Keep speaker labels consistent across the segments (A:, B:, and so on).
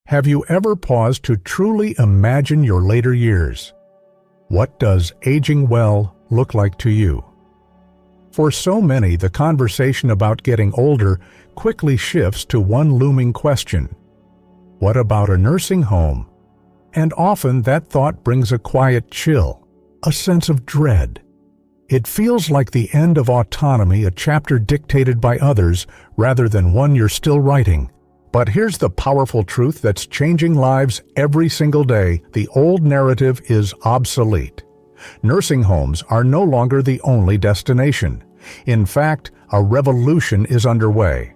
A: Have you ever paused to truly imagine your later years? What does aging well look like to you? For so many, the conversation about getting older quickly shifts to one looming question. What about a nursing home? And often that thought brings a quiet chill, a sense of dread. It feels like the end of autonomy, a chapter dictated by others rather than one you're still writing. But here's the powerful truth that's changing lives every single day. The old narrative is obsolete. Nursing homes are no longer the only destination. In fact, a revolution is underway.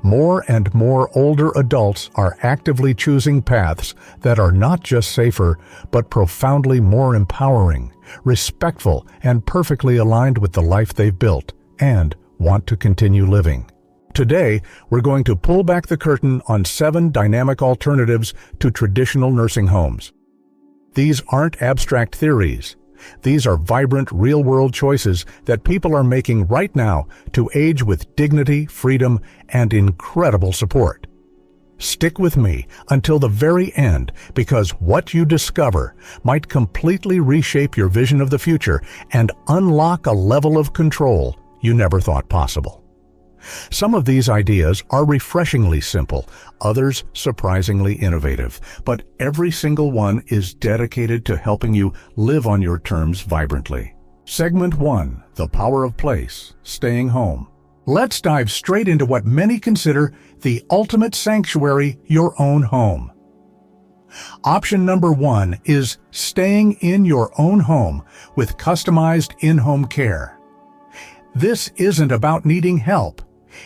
A: More and more older adults are actively choosing paths that are not just safer, but profoundly more empowering, respectful, and perfectly aligned with the life they've built and want to continue living. Today, we're going to pull back the curtain on 7 dynamic alternatives to traditional nursing homes. These aren't abstract theories. These are vibrant, real-world choices that people are making right now to age with dignity, freedom, and incredible support. Stick with me until the very end, because what you discover might completely reshape your vision of the future and unlock a level of control you never thought possible. Some of these ideas are refreshingly simple, others surprisingly innovative, but every single one is dedicated to helping you live on your terms vibrantly. Segment 1, The Power of Place, Staying Home. Let's dive straight into what many consider the ultimate sanctuary, your own home. Option number 1 is staying in your own home with customized in-home care. This isn't about needing help.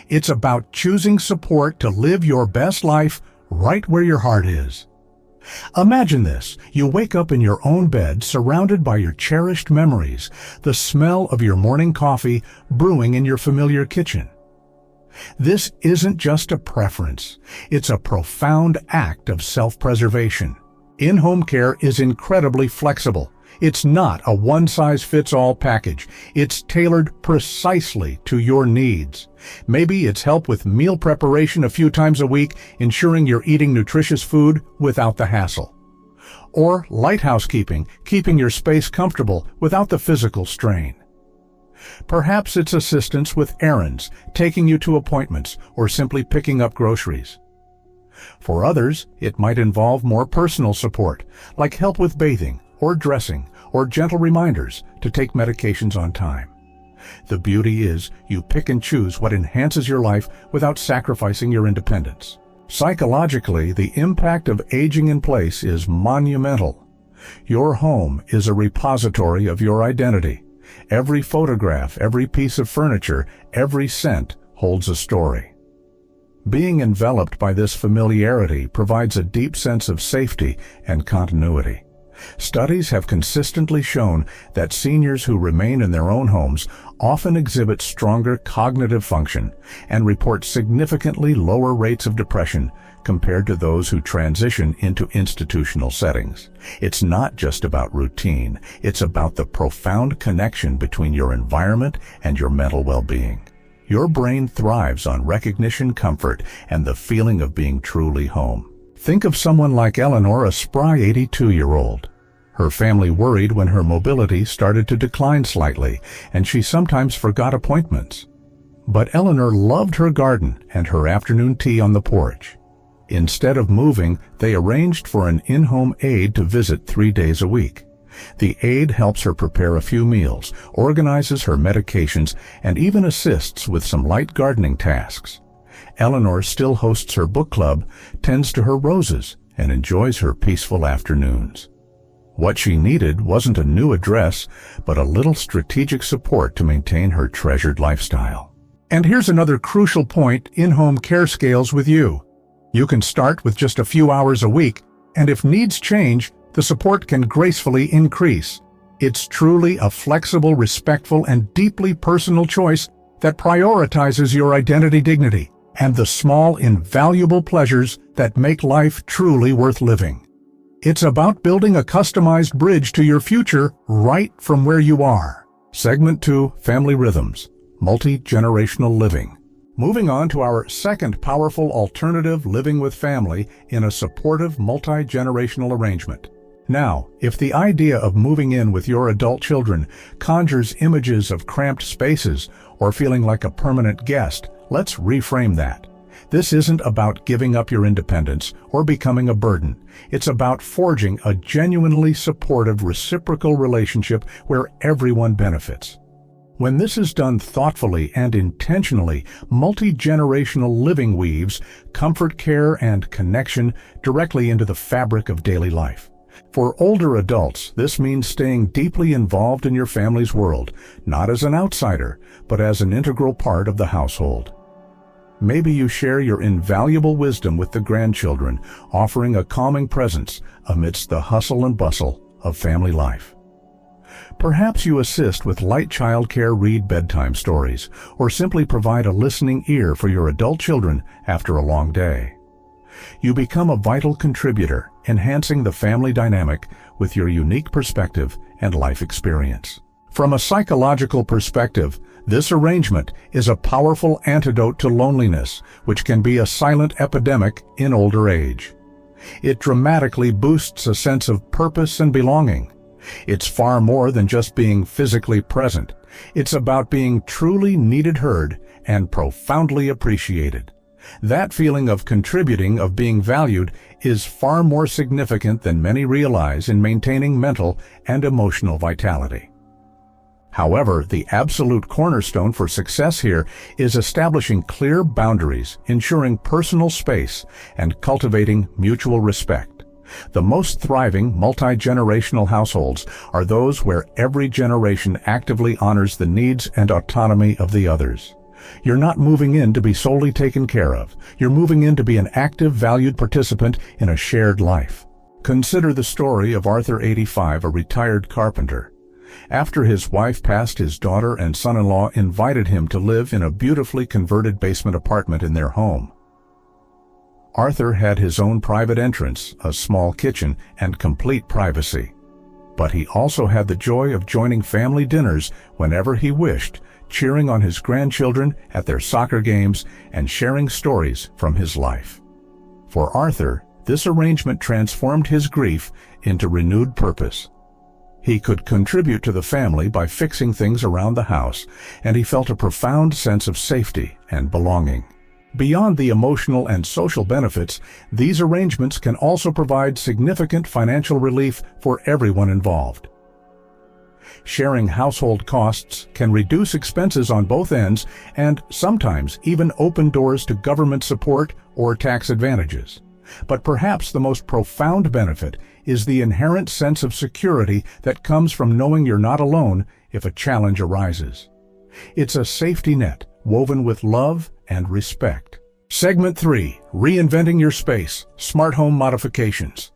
A: It's about choosing support to live your best life right where your heart is. Imagine this. You wake up in your own bed, surrounded by your cherished memories, the smell of your morning coffee brewing in your familiar kitchen. This isn't just a preference. It's a profound act of self-preservation. In-home care is incredibly flexible. It's not a one-size-fits-all package. It's tailored precisely to your needs. Maybe it's help with meal preparation a few times a week, ensuring you're eating nutritious food without the hassle. Or light housekeeping, keeping your space comfortable without the physical strain. Perhaps it's assistance with errands, taking you to appointments, or simply picking up groceries. For others, it might involve more personal support, like help with bathing, or dressing, or gentle reminders to take medications on time. The beauty is you pick and choose what enhances your life without sacrificing your independence. Psychologically, the impact of aging in place is monumental. Your home is a repository of your identity. Every photograph, every piece of furniture, every scent holds a story. Being enveloped by this familiarity provides a deep sense of safety and continuity. Studies have consistently shown that seniors who remain in their own homes often exhibit stronger cognitive function and report significantly lower rates of depression compared to those who transition into institutional settings. It's not just about routine, it's about the profound connection between your environment and your mental well-being. Your brain thrives on recognition, comfort, and the feeling of being truly home. Think of someone like Eleanor, a spry 82-year-old. Her family worried when her mobility started to decline slightly, and she sometimes forgot appointments. But Eleanor loved her garden and her afternoon tea on the porch. Instead of moving, they arranged for an in-home aide to visit 3 days a week. The aide helps her prepare a few meals, organizes her medications, and even assists with some light gardening tasks. Eleanor still hosts her book club, tends to her roses, and enjoys her peaceful afternoons. What she needed wasn't a new address, but a little strategic support to maintain her treasured lifestyle. And here's another crucial point in-home care scales with you. You can start with just a few hours a week, and if needs change, the support can gracefully increase. It's truly a flexible, respectful, and deeply personal choice that prioritizes your identity, dignity, and the small, invaluable pleasures that make life truly worth living. It's about building a customized bridge to your future right from where you are. Segment 2, Family Rhythms, Multigenerational Living. Moving on to our second powerful alternative, living with family in a supportive multi-generational arrangement. Now, if the idea of moving in with your adult children conjures images of cramped spaces or feeling like a permanent guest, let's reframe that. This isn't about giving up your independence or becoming a burden. It's about forging a genuinely supportive, reciprocal relationship where everyone benefits. When this is done thoughtfully and intentionally, multi-generational living weaves comfort, care, and connection directly into the fabric of daily life. For older adults, this means staying deeply involved in your family's world, not as an outsider, but as an integral part of the household. Maybe you share your invaluable wisdom with the grandchildren, offering a calming presence amidst the hustle and bustle of family life. Perhaps you assist with light childcare, read bedtime stories, or simply provide a listening ear for your adult children after a long day. You become a vital contributor, enhancing the family dynamic with your unique perspective and life experience. From a psychological perspective, this arrangement is a powerful antidote to loneliness, which can be a silent epidemic in older age. It dramatically boosts a sense of purpose and belonging. It's far more than just being physically present. It's about being truly needed, heard, and profoundly appreciated. That feeling of contributing, of being valued, is far more significant than many realize in maintaining mental and emotional vitality. However, the absolute cornerstone for success here is establishing clear boundaries, ensuring personal space, and cultivating mutual respect. The most thriving multi-generational households are those where every generation actively honors the needs and autonomy of the others. You're not moving in to be solely taken care of. You're moving in to be an active, valued participant in a shared life. Consider the story of Arthur, 85, a retired carpenter. After his wife passed, his daughter and son-in-law invited him to live in a beautifully converted basement apartment in their home. Arthur had his own private entrance, a small kitchen, and complete privacy. But he also had the joy of joining family dinners whenever he wished, cheering on his grandchildren at their soccer games and sharing stories from his life. For Arthur, this arrangement transformed his grief into renewed purpose. He could contribute to the family by fixing things around the house, and he felt a profound sense of safety and belonging. Beyond the emotional and social benefits, these arrangements can also provide significant financial relief for everyone involved. Sharing household costs can reduce expenses on both ends and sometimes even open doors to government support or tax advantages. But perhaps the most profound benefit is the inherent sense of security that comes from knowing you're not alone if a challenge arises. It's a safety net woven with love and respect. Segment 3, Reinventing Your Space, Smart Home Modifications.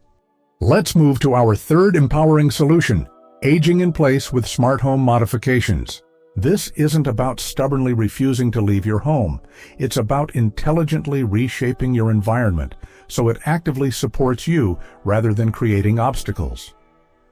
A: Let's move to our third empowering solution, aging in place with smart home modifications. This isn't about stubbornly refusing to leave your home. It's about intelligently reshaping your environment so it actively supports you rather than creating obstacles.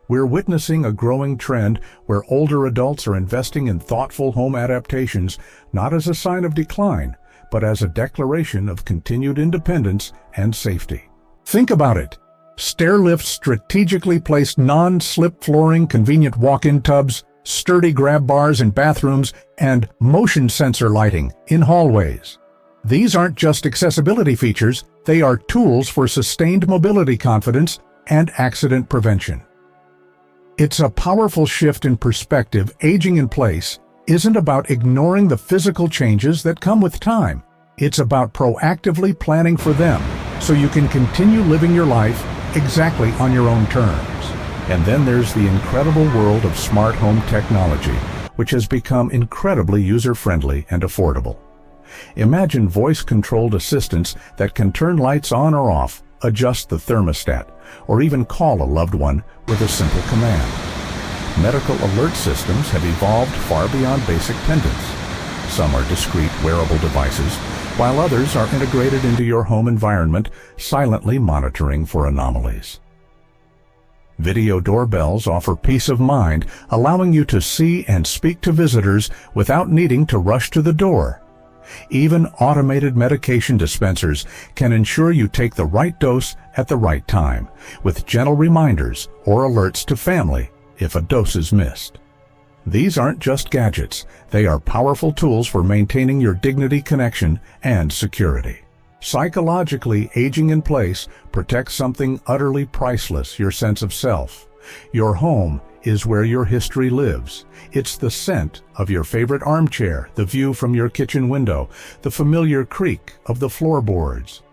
A: We're witnessing a growing trend where older adults are investing in thoughtful home adaptations, not as a sign of decline, but as a declaration of continued independence and safety. Think about it. Stair lifts, strategically placed non-slip flooring, convenient walk-in tubs, sturdy grab bars in bathrooms, and motion sensor lighting in hallways. These aren't just accessibility features, they are tools for sustained mobility confidence and accident prevention. It's a powerful shift in perspective. Aging in place isn't about ignoring the physical changes that come with time. It's about proactively planning for them so you can continue living your life exactly on your own terms. And then there's the incredible world of smart home technology, which has become incredibly user-friendly and affordable. Imagine voice-controlled assistants that can turn lights on or off, adjust the thermostat, or even call a loved one with a simple command. Medical alert systems have evolved far beyond basic pendants. Some are discrete wearable devices, while others are integrated into your home environment, silently monitoring for anomalies. Video doorbells offer peace of mind, allowing you to see and speak to visitors without needing to rush to the door. Even automated medication dispensers can ensure you take the right dose at the right time, with gentle reminders or alerts to family if a dose is missed. These aren't just gadgets, they are powerful tools for maintaining your dignity, connection, and security. Psychologically, aging in place protects something utterly priceless: your sense of self. Your home is where your history lives. It's the scent of your favorite armchair, the view from your kitchen window, the familiar creak of the floorboards.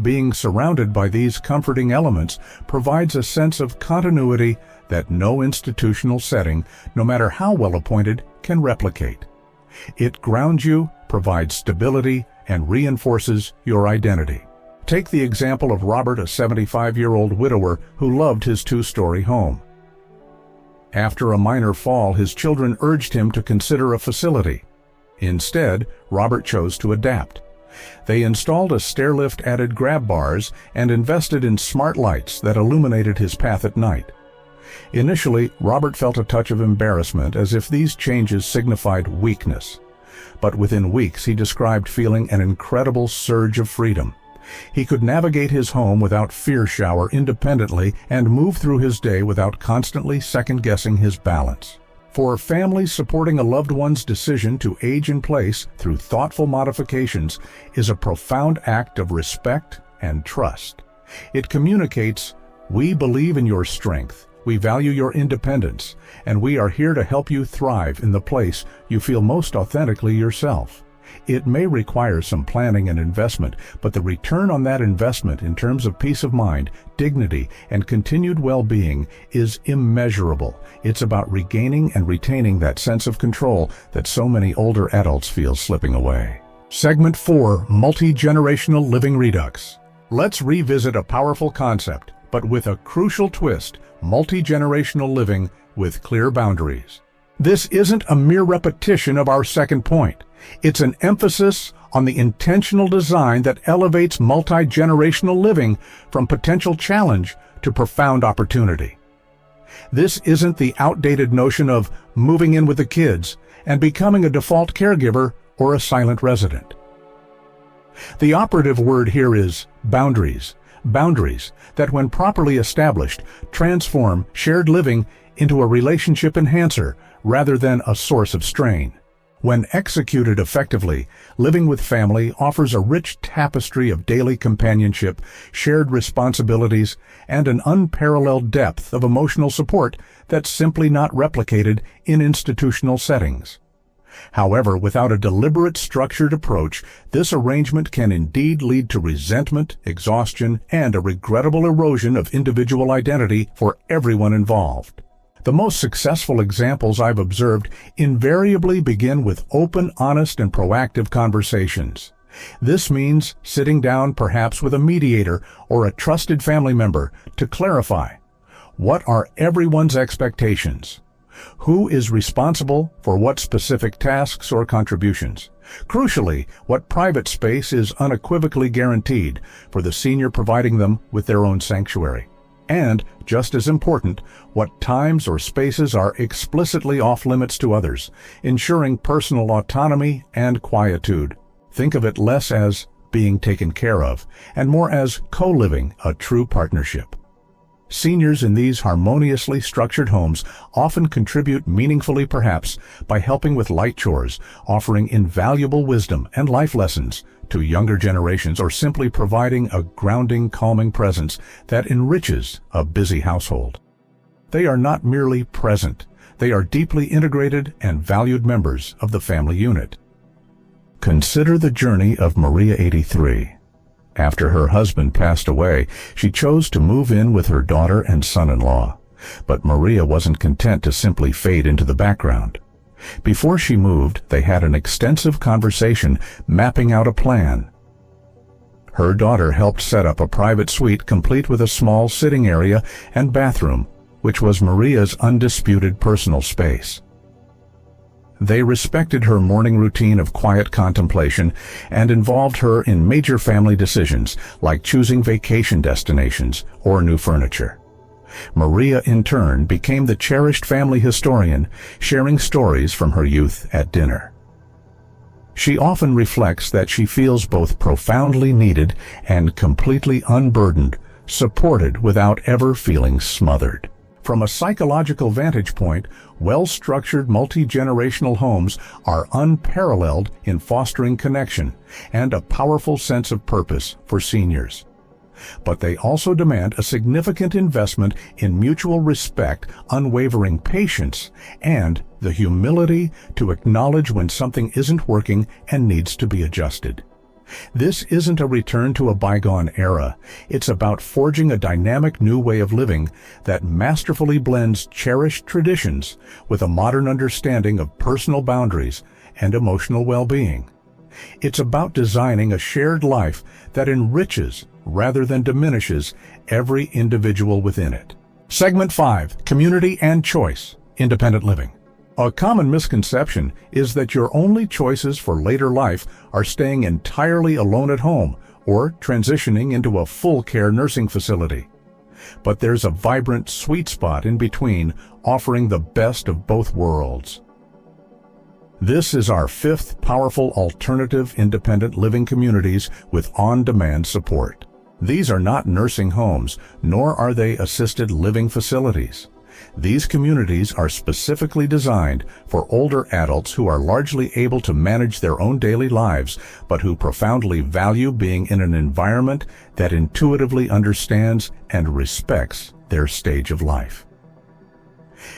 A: Being surrounded by these comforting elements provides a sense of continuity that no institutional setting, no matter how well appointed, can replicate. It grounds you, provides stability, and reinforces your identity. Take the example of Robert, a 75-year-old widower who loved his two-story home. After a minor fall, his children urged him to consider a facility. Instead, Robert chose to adapt. They installed a stairlift, added grab bars, and invested in smart lights that illuminated his path at night. Initially, Robert felt a touch of embarrassment, as if these changes signified weakness. But within weeks, he described feeling an incredible surge of freedom. He could navigate his home without fear, shower independently, and move through his day without constantly second-guessing his balance. For families, supporting a loved one's decision to age in place through thoughtful modifications is a profound act of respect and trust. It communicates, "We believe in your strength, we value your independence, and we are here to help you thrive in the place you feel most authentically yourself." It may require some planning and investment, but the return on that investment in terms of peace of mind, dignity, and continued well-being is immeasurable. It's about regaining and retaining that sense of control that so many older adults feel slipping away. Segment 4, Multi-generational Living Redux. Let's revisit a powerful concept, but with a crucial twist: multi-generational living with clear boundaries. This isn't a mere repetition of our second point. It's an emphasis on the intentional design that elevates multi-generational living from potential challenge to profound opportunity. This isn't the outdated notion of moving in with the kids and becoming a default caregiver or a silent resident. The operative word here is boundaries. Boundaries that, when properly established, transform shared living into a relationship enhancer rather than a source of strain. When executed effectively, living with family offers a rich tapestry of daily companionship, shared responsibilities, and an unparalleled depth of emotional support that's simply not replicated in institutional settings. However, without a deliberate, structured approach, this arrangement can indeed lead to resentment, exhaustion, and a regrettable erosion of individual identity for everyone involved. The most successful examples I've observed invariably begin with open, honest, and proactive conversations. This means sitting down perhaps with a mediator or a trusted family member to clarify: what are everyone's expectations? Who is responsible for what specific tasks or contributions? Crucially, what private space is unequivocally guaranteed, for the senior providing them with their own sanctuary? And, just as important, what times or spaces are explicitly off-limits to others, ensuring personal autonomy and quietude. Think of it less as being taken care of, and more as co-living a true partnership. Seniors in these harmoniously structured homes often contribute meaningfully, perhaps by helping with light chores, offering invaluable wisdom and life lessons to younger generations, or simply providing a grounding, calming presence that enriches a busy household. They are not merely present, they are deeply integrated and valued members of the family unit. Consider the journey of Maria, 83. After her husband passed away, she chose to move in with her daughter and son-in-law. But Maria wasn't content to simply fade into the background. Before she moved, they had an extensive conversation, mapping out a plan. Her daughter helped set up a private suite complete with a small sitting area and bathroom, which was Maria's undisputed personal space. They respected her morning routine of quiet contemplation and involved her in major family decisions, like choosing vacation destinations or new furniture. Maria, in turn, became the cherished family historian, sharing stories from her youth at dinner. She often reflects that she feels both profoundly needed and completely unburdened, supported without ever feeling smothered. From a psychological vantage point, well-structured multi-generational homes are unparalleled in fostering connection and a powerful sense of purpose for seniors. But they also demand a significant investment in mutual respect, unwavering patience, and the humility to acknowledge when something isn't working and needs to be adjusted. This isn't a return to a bygone era. It's about forging a dynamic new way of living that masterfully blends cherished traditions with a modern understanding of personal boundaries and emotional well-being. It's about designing a shared life that enriches rather than diminishes every individual within it. Segment 5. Community and Choice. Independent Living. A common misconception is that your only choices for later life are staying entirely alone at home or transitioning into a full-care nursing facility. But there's a vibrant sweet spot in between, offering the best of both worlds. This is our 5th powerful alternative independent living communities with on-demand support. These are not nursing homes, nor are they assisted living facilities. These communities are specifically designed for older adults who are largely able to manage their own daily lives, but who profoundly value being in an environment that intuitively understands and respects their stage of life.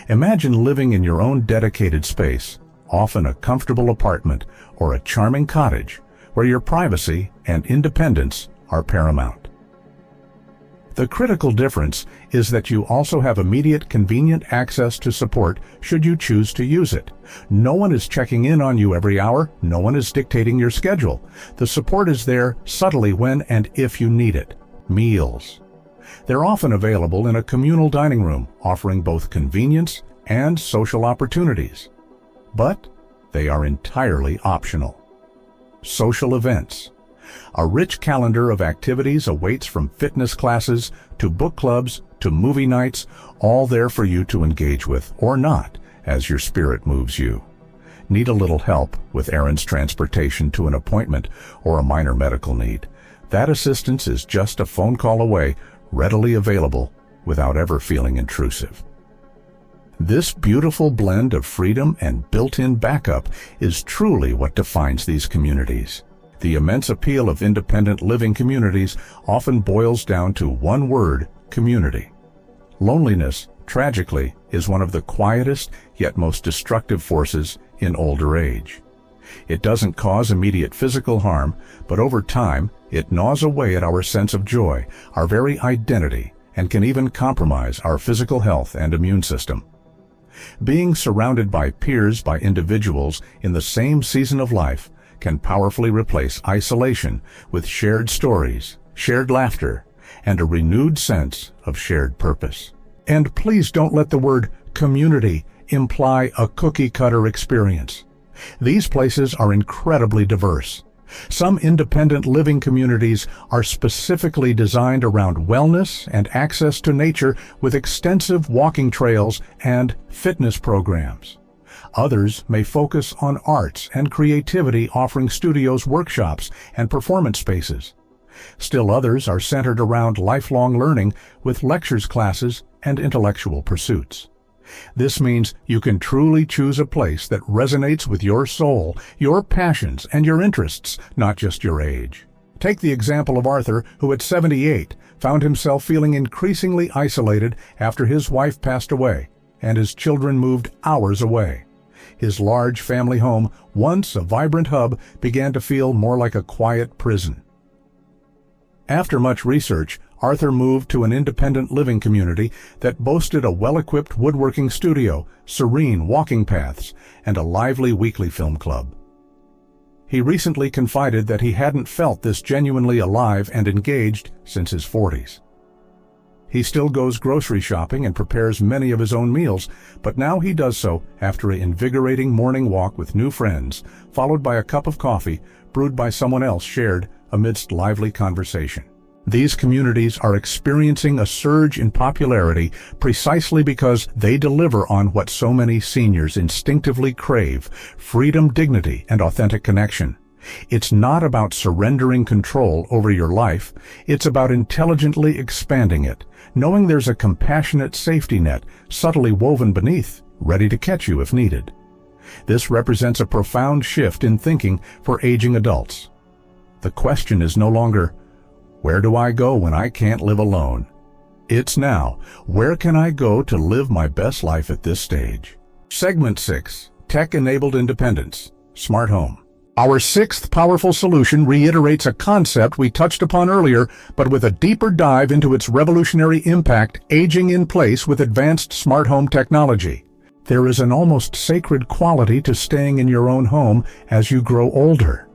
A: Imagine living in your own dedicated space, often a comfortable apartment or a charming cottage, where your privacy and independence are paramount. The critical difference is that you also have immediate, convenient access to support should you choose to use it. No one is checking in on you every hour. No one is dictating your schedule. The support is there subtly when and if you need it. Meals. They're often available in a communal dining room, offering both convenience and social opportunities. But they are entirely optional. Social events. A rich calendar of activities awaits, from fitness classes to book clubs to movie nights, all there for you to engage with or not as your spirit moves you. Need a little help with errands, transportation to an appointment, or a minor medical need? That assistance is just a phone call away, readily available without ever feeling intrusive. This beautiful blend of freedom and built-in backup is truly what defines these communities. The immense appeal of independent living communities often boils down to one word: community. Loneliness, tragically, is one of the quietest yet most destructive forces in older age. It doesn't cause immediate physical harm, but over time, it gnaws away at our sense of joy, our very identity, and can even compromise our physical health and immune system. Being surrounded by peers, by individuals in the same season of life, can powerfully replace isolation with shared stories, shared laughter, and a renewed sense of shared purpose. And please don't let the word community imply a cookie-cutter experience. These places are incredibly diverse. Some independent living communities are specifically designed around wellness and access to nature, with extensive walking trails and fitness programs. Others may focus on arts and creativity, offering studios, workshops, and performance spaces. Still others are centered around lifelong learning, with lectures, classes, and intellectual pursuits. This means you can truly choose a place that resonates with your soul, your passions, and your interests, not just your age. Take the example of Arthur, who at 78 found himself feeling increasingly isolated after his wife passed away and his children moved hours away. His large family home, once a vibrant hub, began to feel more like a quiet prison. After much research, Arthur moved to an independent living community that boasted a well-equipped woodworking studio, serene walking paths, and a lively weekly film club. He recently confided that he hadn't felt this genuinely alive and engaged since his 40s. He still goes grocery shopping and prepares many of his own meals, but now he does so after an invigorating morning walk with new friends, followed by a cup of coffee brewed by someone else, shared amidst lively conversation. These communities are experiencing a surge in popularity precisely because they deliver on what so many seniors instinctively crave: freedom, dignity, and authentic connection. It's not about surrendering control over your life. It's about intelligently expanding it, knowing there's a compassionate safety net subtly woven beneath, ready to catch you if needed. This represents a profound shift in thinking for aging adults. The question is no longer, where do I go when I can't live alone? It's now, where can I go to live my best life at this stage? Segment 6, Tech-Enabled Independence, Smart Home. Our sixth powerful solution reiterates a concept we touched upon earlier, but with a deeper dive into its revolutionary impact: aging in place with advanced smart home technology. There is an almost sacred quality to staying in your own home as you grow older.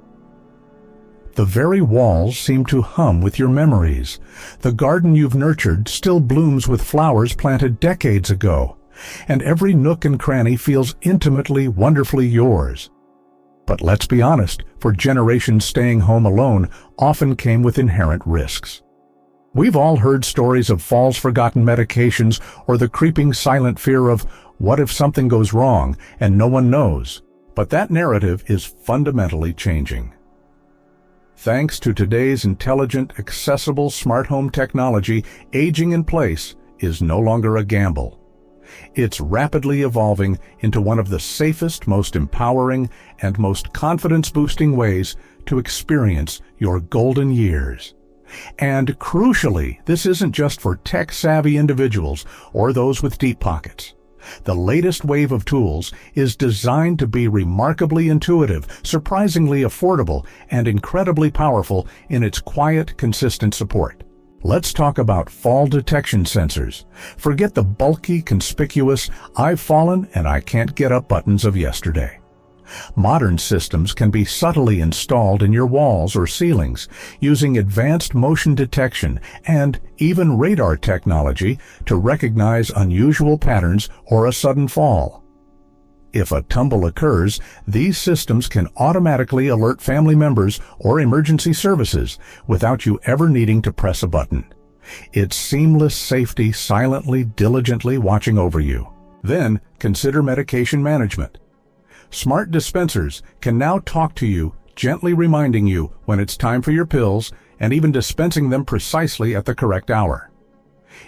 A: The very walls seem to hum with your memories. The garden you've nurtured still blooms with flowers planted decades ago, and every nook and cranny feels intimately, wonderfully yours. But let's be honest, for generations staying home alone often came with inherent risks. We've all heard stories of falls, forgotten medications, or the creeping silent fear of, what if something goes wrong and no one knows? But that narrative is fundamentally changing. Thanks to today's intelligent, accessible smart home technology, aging in place is no longer a gamble. It's rapidly evolving into one of the safest, most empowering, and most confidence-boosting ways to experience your golden years. And crucially, this isn't just for tech-savvy individuals or those with deep pockets. The latest wave of tools is designed to be remarkably intuitive, surprisingly affordable, and incredibly powerful in its quiet, consistent support. Let's talk about fall detection sensors. Forget the bulky, conspicuous, "I've fallen and I can't get up" buttons of yesterday. Modern systems can be subtly installed in your walls or ceilings using advanced motion detection and even radar technology to recognize unusual patterns or a sudden fall. If a tumble occurs, these systems can automatically alert family members or emergency services without you ever needing to press a button. It's seamless safety silently, diligently watching over you. Then consider medication management. Smart dispensers can now talk to you, gently reminding you when it's time for your pills and even dispensing them precisely at the correct hour.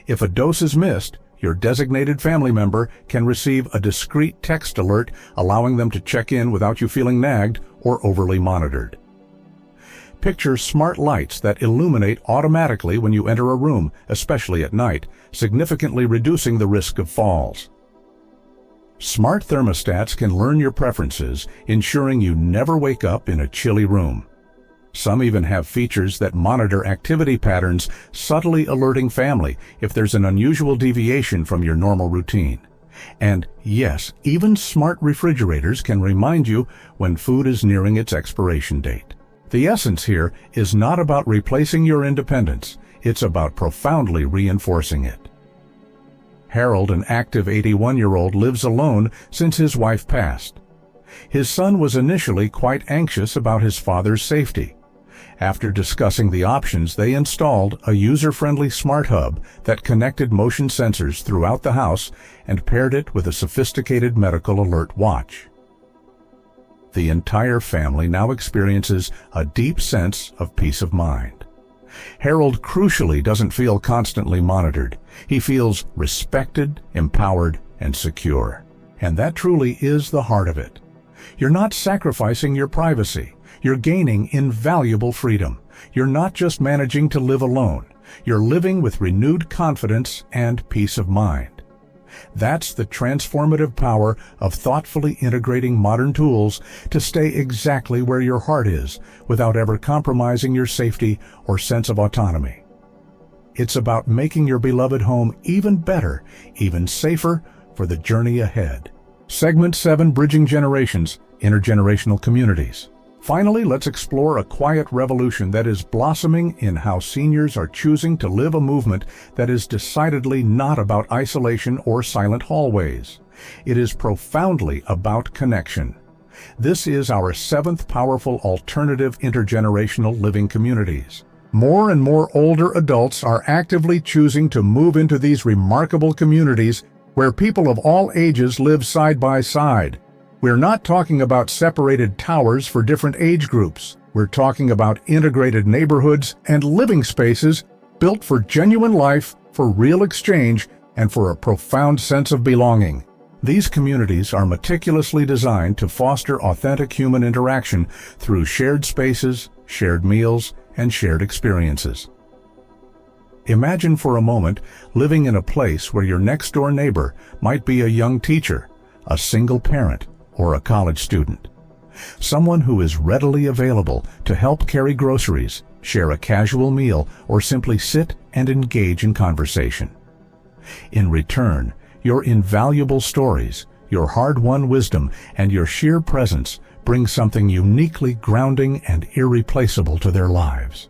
A: If a dose is missed, your designated family member can receive a discreet text alert, allowing them to check in without you feeling nagged or overly monitored. Picture smart lights that illuminate automatically when you enter a room, especially at night, significantly reducing the risk of falls. Smart thermostats can learn your preferences, ensuring you never wake up in a chilly room. Some even have features that monitor activity patterns, subtly alerting family if there's an unusual deviation from your normal routine. And yes, even smart refrigerators can remind you when food is nearing its expiration date. The essence here is not about replacing your independence, it's about profoundly reinforcing it. Harold, an active 81-year-old, lives alone since his wife passed. His son was initially quite anxious about his father's safety. After discussing the options, they installed a user-friendly smart hub that connected motion sensors throughout the house and paired it with a sophisticated medical alert watch. The entire family now experiences a deep sense of peace of mind. Harold crucially doesn't feel constantly monitored. He feels respected, empowered, and secure. And that truly is the heart of it. You're not sacrificing your privacy. You're gaining invaluable freedom. You're not just managing to live alone. You're living with renewed confidence and peace of mind. That's the transformative power of thoughtfully integrating modern tools to stay exactly where your heart is without ever compromising your safety or sense of autonomy. It's about making your beloved home even better, even safer for the journey ahead. Segment 7, Bridging Generations, Intergenerational Communities. Finally, let's explore a quiet revolution that is blossoming in how seniors are choosing to live a movement that is decidedly not about isolation or silent hallways. It is profoundly about connection. This is our seventh powerful alternative: intergenerational living communities. More and more older adults are actively choosing to move into these remarkable communities where people of all ages live side by side. We're not talking about separated towers for different age groups. We're talking about integrated neighborhoods and living spaces built for genuine life, for real exchange, and for a profound sense of belonging. These communities are meticulously designed to foster authentic human interaction through shared spaces, shared meals, and shared experiences. Imagine for a moment living in a place where your next-door neighbor might be a young teacher, a single parent, or a college student. Someone who is readily available to help carry groceries, share a casual meal, or simply sit and engage in conversation. In return, your invaluable stories, your hard-won wisdom, and your sheer presence bring something uniquely grounding and irreplaceable to their lives.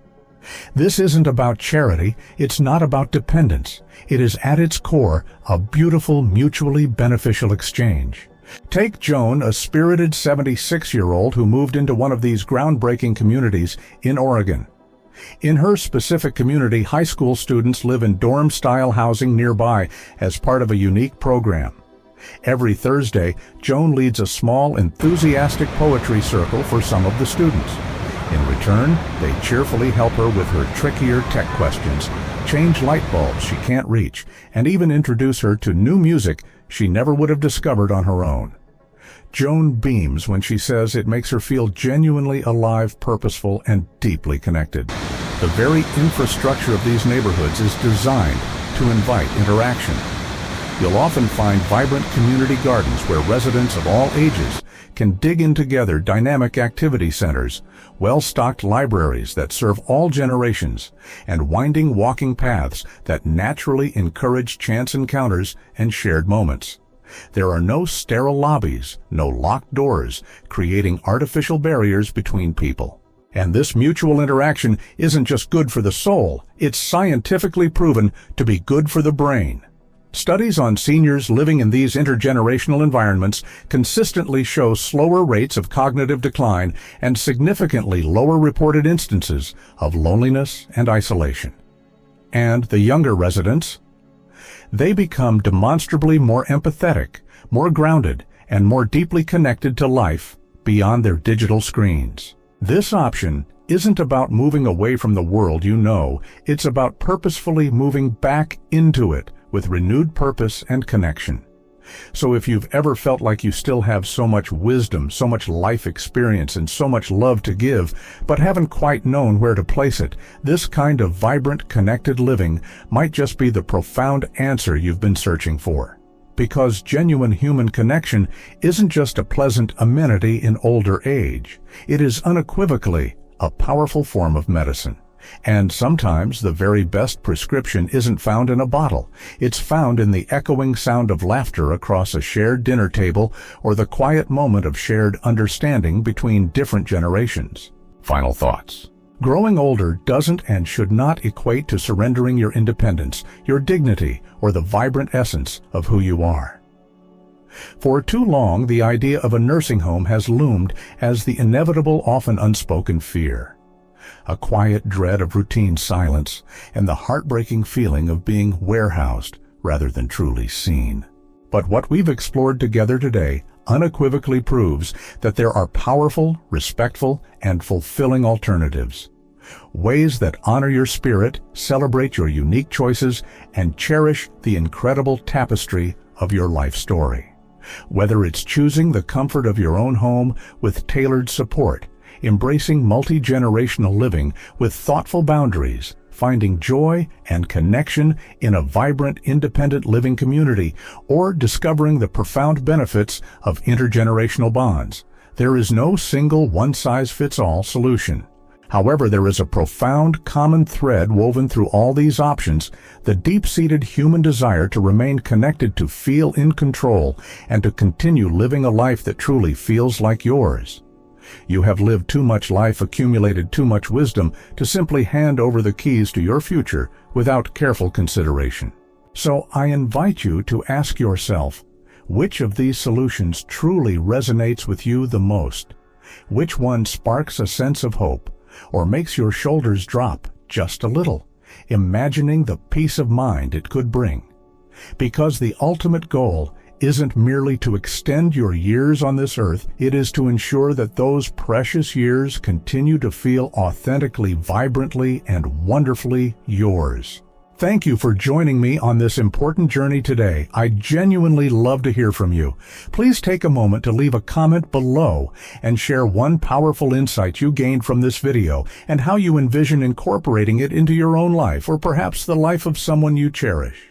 A: This isn't about charity, it's not about dependence. It is at its core a beautiful, mutually beneficial exchange. Take Joan, a spirited 76-year-old who moved into one of these groundbreaking communities in Oregon. In her specific community, high school students live in dorm-style housing nearby as part of a unique program. Every Thursday, Joan leads a small, enthusiastic poetry circle for some of the students. In return, they cheerfully help her with her trickier tech questions, change light bulbs she can't reach, and even introduce her to new music she never would have discovered on her own. Joan beams when she says it makes her feel genuinely alive, purposeful, and deeply connected. The very infrastructure of these neighborhoods is designed to invite interaction. You'll often find vibrant community gardens where residents of all ages can dig in together, dynamic activity centers, well-stocked libraries that serve all generations, and winding walking paths that naturally encourage chance encounters and shared moments. There are no sterile lobbies, no locked doors, creating artificial barriers between people. And this mutual interaction isn't just good for the soul, it's scientifically proven to be good for the brain. Studies on seniors living in these intergenerational environments consistently show slower rates of cognitive decline and significantly lower reported instances of loneliness and isolation. And the younger residents? They become demonstrably more empathetic, more grounded, and more deeply connected to life beyond their digital screens. This option isn't about moving away from the world you know, it's about purposefully moving back into it with renewed purpose and connection. So if you've ever felt like you still have so much wisdom, so much life experience, and so much love to give, but haven't quite known where to place it, this kind of vibrant, connected living might just be the profound answer you've been searching for. Because genuine human connection isn't just a pleasant amenity in older age. It is unequivocally a powerful form of medicine. And sometimes the very best prescription isn't found in a bottle. It's found in the echoing sound of laughter across a shared dinner table or the quiet moment of shared understanding between different generations. Final thoughts. Growing older doesn't and should not equate to surrendering your independence, your dignity, or the vibrant essence of who you are. For too long, the idea of a nursing home has loomed as the inevitable, often unspoken fear. A quiet dread of routine silence, and the heartbreaking feeling of being warehoused rather than truly seen. But what we've explored together today unequivocally proves that there are powerful, respectful, and fulfilling alternatives. Ways that honor your spirit, celebrate your unique choices, and cherish the incredible tapestry of your life story. Whether it's choosing the comfort of your own home with tailored support, embracing multi-generational living with thoughtful boundaries, finding joy and connection in a vibrant, independent living community, or discovering the profound benefits of intergenerational bonds, there is no single one-size-fits-all solution. However, there is a profound common thread woven through all these options, the deep-seated human desire to remain connected, to feel in control, and to continue living a life that truly feels like yours. You have lived too much life, accumulated too much wisdom to simply hand over the keys to your future without careful consideration. So I invite you to ask yourself, which of these solutions truly resonates with you the most? Which one sparks a sense of hope or makes your shoulders drop just a little, imagining the peace of mind it could bring. Because the ultimate goal isn't merely to extend your years on this earth, it is to ensure that those precious years continue to feel authentically, vibrantly, and wonderfully yours. Thank you for joining me on this important journey today. I genuinely love to hear from you. Please take a moment to leave a comment below and share one powerful insight you gained from this video and how you envision incorporating it into your own life or perhaps the life of someone you cherish.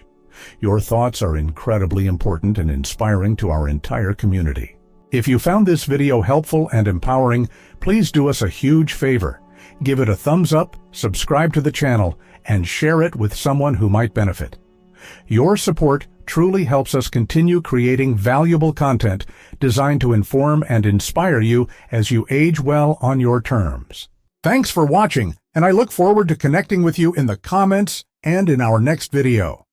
A: Your thoughts are incredibly important and inspiring to our entire community. If you found this video helpful and empowering, please do us a huge favor. Give it a thumbs up, subscribe to the channel, and share it with someone who might benefit. Your support truly helps us continue creating valuable content designed to inform and inspire you as you age well on your terms. Thanks for watching, and I look forward to connecting with you in the comments and in our next video.